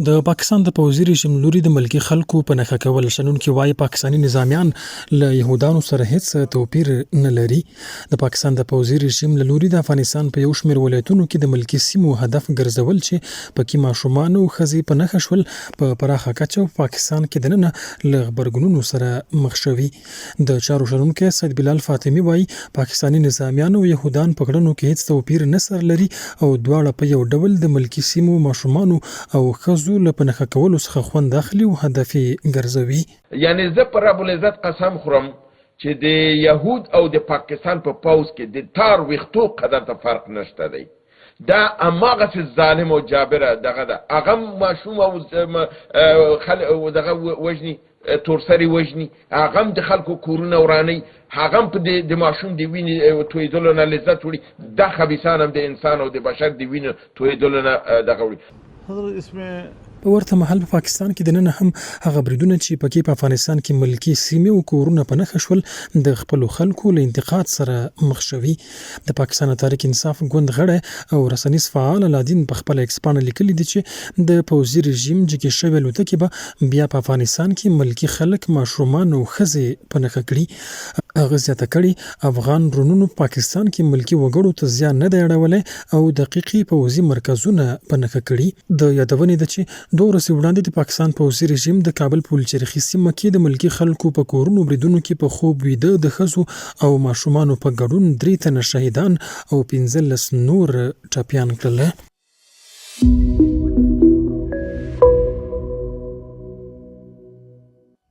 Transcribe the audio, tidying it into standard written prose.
د پاکستان د پوځي رژیم لوري د ملکي خلکو په نښه کول شنونکي وایي پاکستاني نظامیان له يهودانو سره هیڅ توپیر نه لري. د پاکستان د پوځي رژیم له لوري د افغانستان په یو شمېر ولایتونو کې د ملکي سیمو هدف ګرځول چې پکې ماشومان او ښځې په نښه شول په پراخه کچه په پاکستان کې دننه له غبرګونونو سره مخ شوي. د چارو شنونکی سید بلال فاطمي وایي پاکستاني نظامیان او يهودان په کړنو کې هیڅ توپیر نه سره لري او دواړه په یو ډول د ملکي سیمو ماشومانو او ښځو له په نښه کولو څخه خوند اخلي او هدف یې ګرځوي. یعنی زه پر رب العزت قسم خورم چې د یهود او د پاکستان په پوځ کې د تار ویختو قدر ته فرق نشته دی. دا اماغه ظالم او جابر دغه ده هغه ماشوم او دغه وجني تورسري وجني هغه د خلکو کورونه وراني هغه په د ماشوم دی ویني تویدلو نه لذت وړي. د خبيثان هم د انسان او د بشر دی ویني تویدلو نه دغه وړي. حضرت اسمه په ورته مهال په پاکستان کې دننه هم هغه بریدونه چې پکې په افغانستان کې ملکي سیمې او کورونه په نښه شول د خپلو خلکو له انتقاد سره مخ شوي. د پاکستان تحریک انصاف ګوند غړی او رسنیز فعال الادین په خپل ایکس پاڼه لیکلي دي چې د پوځي رژیم جګې شوې الوتکې به بیا په افغانستان کې ملکي خلک ماشومان او ښځې په نښه کړي. هغه زیاته کړي افغان ډرونونو په پاکستان کې ملکي وګړو ته زیان نه دی اړولی او دقیقي پوځي مرکزونه په نښه کړي. د یادونې ده چې 2 ورځې وړاندې د پاکستان پوځي رژیم د کابل پلچرخي سیمه کې د ملکي خلکو په کورونو بریدونو کې په خوب ویده د ښځو او ماشومانو په ګډون 3 تنه شهیدان او 15 نور ټپیان کړل.